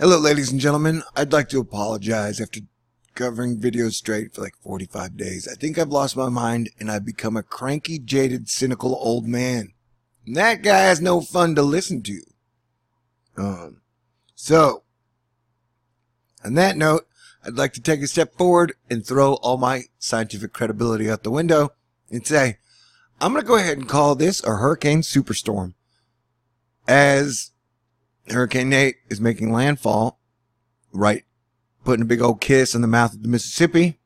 Hello, ladies and gentlemen. I'd like to apologize after covering videos straight for like 45 days. I think I've lost my mind and I've become a cranky, jaded, cynical old man. And that guy is no fun to listen to. So, on that note, I'd like to take a step forward and throw all my scientific credibility out the window and say, I'm going to go ahead and call this a hurricane superstorm. As Hurricane Nate is making landfall, right, putting a big old kiss on the mouth of the Mississippi,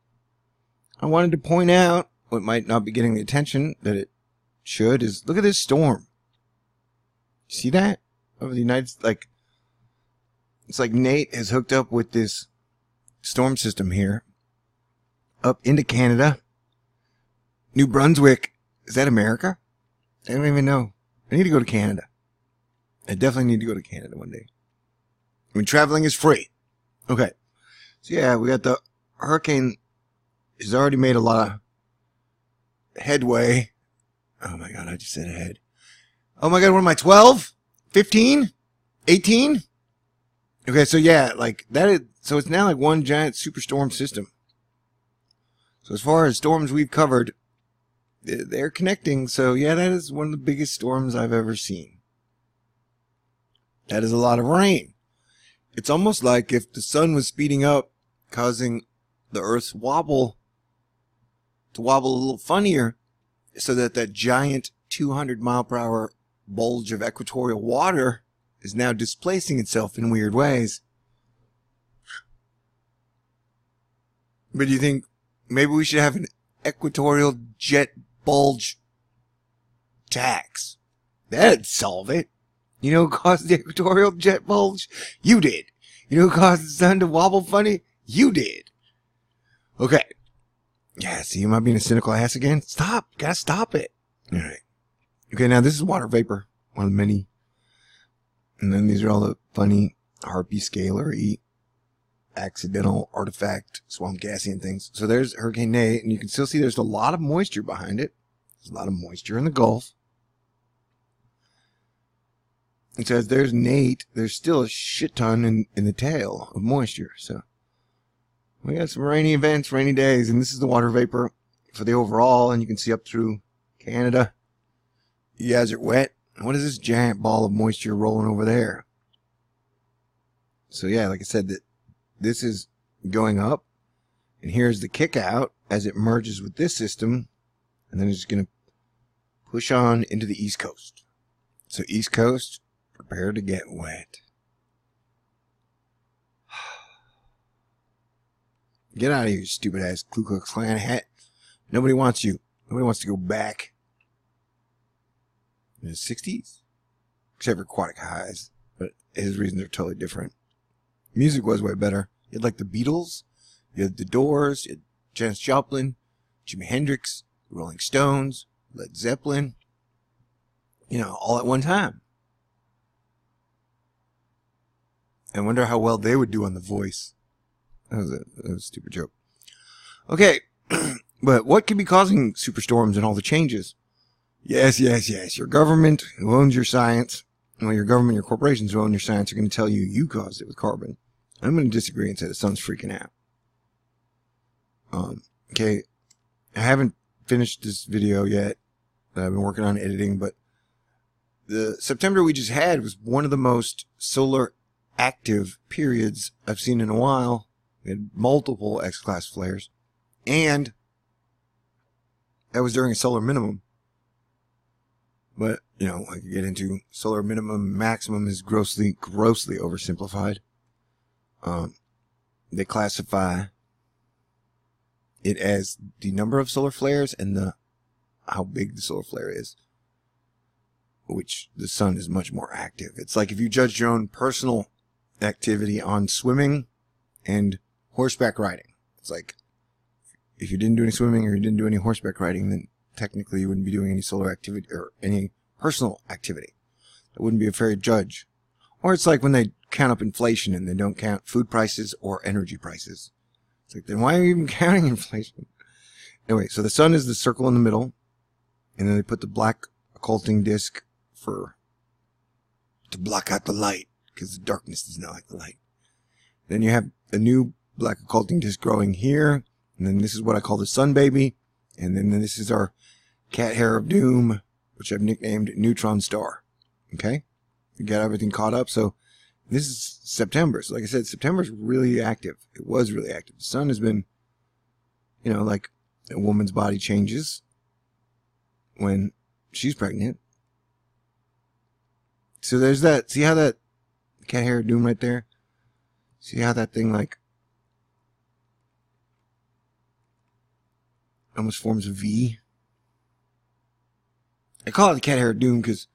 I wanted to point out what might not be getting the attention that it should is, look at this storm. See that? Over the United States, like, it's like Nate has hooked up with this storm system here, up into Canada. New Brunswick, is that America? I don't even know. I need to go to Canada. I definitely need to go to Canada one day. I mean, traveling is free. Okay. So yeah, we got the hurricane has already made a lot of headway. Oh my God, I just said ahead. Oh my God, what am I, 12? 15? 18? Okay, so yeah, like that is, so it's now like one giant superstorm system. So as far as storms we've covered, they're connecting. So yeah, that is one of the biggest storms I've ever seen. That is a lot of rain. It's almost like if the sun was speeding up, causing the Earth's wobble to wobble a little funnier, so that that giant 200-mile-per-hour bulge of equatorial water is now displacing itself in weird ways. But do you think maybe we should have an equatorial jet bulge tax? That'd solve it. You know who caused the equatorial jet bulge? You did. You know who caused the sun to wobble funny? You did. Okay. Yeah, see, am I being a cynical ass again? Stop. Gotta stop it. All right. Okay, now this is water vapor. One of the many. And then these are all the funny harpy scalery accidental artifact swamp gassy things. So there's Hurricane Nate, and you can still see there's a lot of moisture behind it. There's a lot of moisture in the Gulf. It says there's Nate. There's still a shit ton in the tail of moisture. So we got some rainy events, rainy days, and this is the water vapor for the overall, and you can see up through Canada. You guys are wet. What is this giant ball of moisture rolling over there? So yeah, like I said, that this is going up, and here's the kick out as it merges with this system, and then it's going to push on into the East Coast. So East Coast, prepare to get wet. Get out of here, you stupid ass Ku Klux Klan hat. Nobody wants you. Nobody wants to go back in the 60s. Except for Aquatic Highs. But his reasons are totally different. Music was way better. You had like the Beatles. You had the Doors. You had Janis Joplin. Jimi Hendrix. Rolling Stones. Led Zeppelin. You know, all at one time. I wonder how well they would do on The Voice. That was a stupid joke. Okay, but what could be causing superstorms and all the changes? Yes. Your government, who owns your science, well, your government, your corporations who own your science are going to tell you you caused it with carbon. I'm going to disagree and say the sun's freaking out. Okay, I haven't finished this video yet. I've been working on editing, but the September we just had was one of the most solar active periods I've seen in a while. We had multiple X-class flares, and that was during a solar minimum. But, you know, I could get into solar minimum, maximum is grossly oversimplified. They classify it as the number of solar flares and how big the solar flare is, which the sun is much more active. It's like if you judged your own personal activity on swimming and horseback riding. It's like if you didn't do any swimming or you didn't do any horseback riding, then technically you wouldn't be doing any solar activity or any personal activity. That wouldn't be a fair judge. Or it's like when they count up inflation and they don't count food prices or energy prices. It's like, then why are you even counting inflation? Anyway, so the sun is the circle in the middle, and then they put the black occulting disk to block out the light, because the darkness does not like the light. Then you have a new black occulting disk growing here. And then this is what I call the sun baby. And then this is our cat hair of doom, which I've nicknamed Neutron Star. Okay? We got everything caught up. So this is September. So like I said, September's really active. It was really active. The sun has been, you know, like a woman's body changes when she's pregnant. So there's that. See how that cat hair of doom right there? See how that thing like almost forms a V? I call it the cat hair of doom because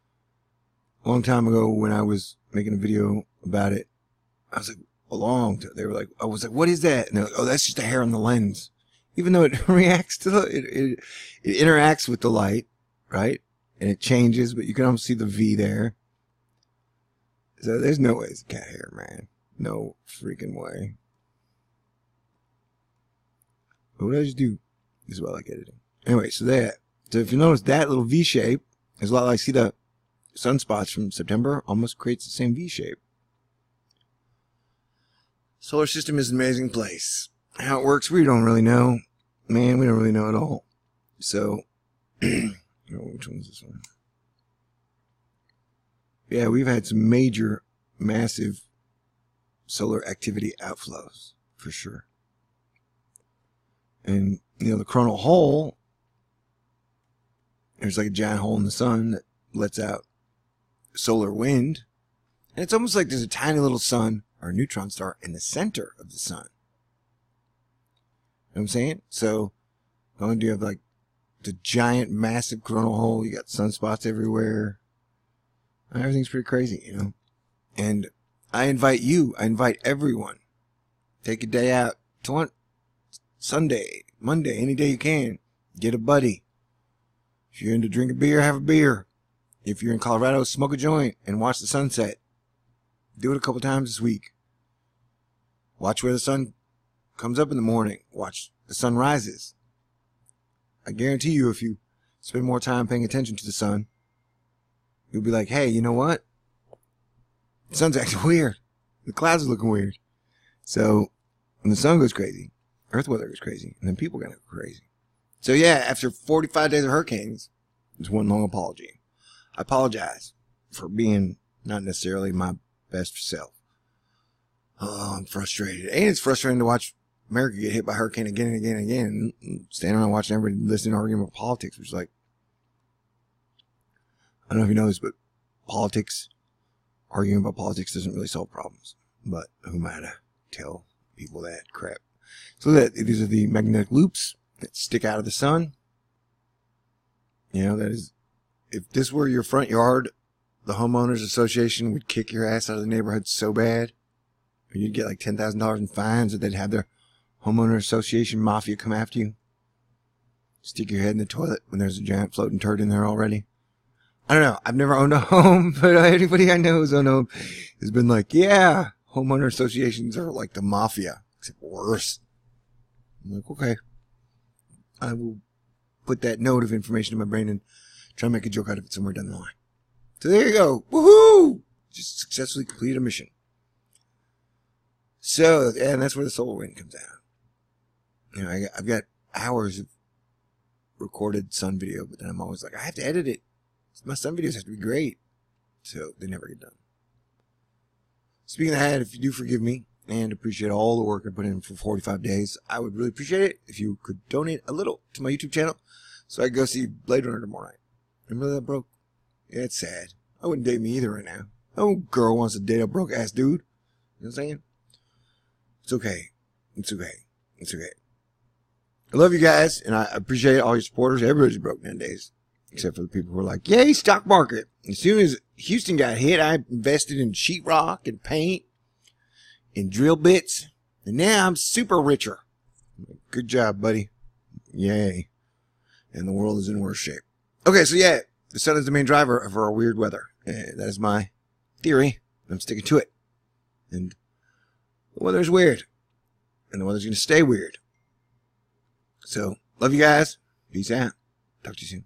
a long time ago when I was making a video about it, I was like, they were like, I was like, what is that? And they're like, oh, that's just the hair on the lens. Even though it reacts to it interacts with the light, right? And it changes, but you can almost see the V there. So there's no way it's cat hair, man. No freaking way. But what did I just do? This is what I like editing. Anyway, so if you notice that little V shape is a lot like, see the sunspots from September almost creates the same V shape. Solar system is an amazing place. How it works, we don't really know. Man, we don't really know at all. So, which one is this one? Yeah, we've had some major, massive solar activity outflows, for sure. And, you know, the coronal hole, there's like a giant hole in the sun that lets out solar wind. And it's almost like there's a tiny little sun, or a neutron star, in the center of the sun. You know what I'm saying? So, not only do you have like the giant, massive coronal hole, you got sunspots everywhere. Everything's pretty crazy, you know. And I invite everyone, take a day out to Sunday, Monday, any day you can. Get a buddy. If you're into drink a beer, have a beer. If you're in Colorado, smoke a joint and watch the sunset. Do it a couple times this week. Watch where the sun comes up in the morning. Watch the sun rises. I guarantee you, if you spend more time paying attention to the sun, you'll be like, hey, you know what? The sun's acting weird. The clouds are looking weird. So, when the sun goes crazy, Earth weather goes crazy, and then people are going to go crazy. So yeah, after 45 days of hurricanes, it's one long apology. I apologize for being not necessarily my best self. Oh, I'm frustrated. And it's frustrating to watch America get hit by a hurricane again and again and again. And standing around watching everybody listen and arguing about politics, which is like, I don't know if you know this, but arguing about politics doesn't really solve problems. But who am I to tell people that crap? So these are the magnetic loops that stick out of the sun. You know, that is, if this were your front yard, the homeowners association would kick your ass out of the neighborhood so bad. Or you'd get like $10,000 in fines, or they'd have their homeowner association mafia come after you. Stick your head in the toilet when there's a giant floating turd in there already. I don't know. I've never owned a home, but anybody I know who's owned a home has been like, yeah, homeowner associations are like the mafia, except worse. I'm like, okay. I will put that note of information in my brain and try to make a joke out of it somewhere down the line. So there you go. Woohoo! Just successfully completed a mission. So, and that's where the solar wind comes out. You know, I've got hours of recorded sun video, but then I'm always like, I have to edit it. My sun videos have to be great. So they never get done. Speaking of that, if you do forgive me and appreciate all the work I put in for 45 days, I would really appreciate it if you could donate a little to my YouTube channel so I could go see Blade Runner tomorrow night. Remember that broke? Yeah, it's sad. I wouldn't date me either right now. No girl wants to date a broke ass dude. You know what I'm saying? It's okay. It's okay. It's okay. I love you guys, and I appreciate all your supporters. Everybody's broke nowadays, except for the people who are like, yay, stock market. As soon as Houston got hit, I invested in sheetrock and paint and drill bits, and now I'm super richer. Good job, buddy. Yay. And the world is in worse shape. Okay, so yeah, the sun is the main driver of our weird weather. That is my theory. I'm sticking to it. And the weather's weird. And the weather's going to stay weird. So, love you guys. Peace out. Talk to you soon.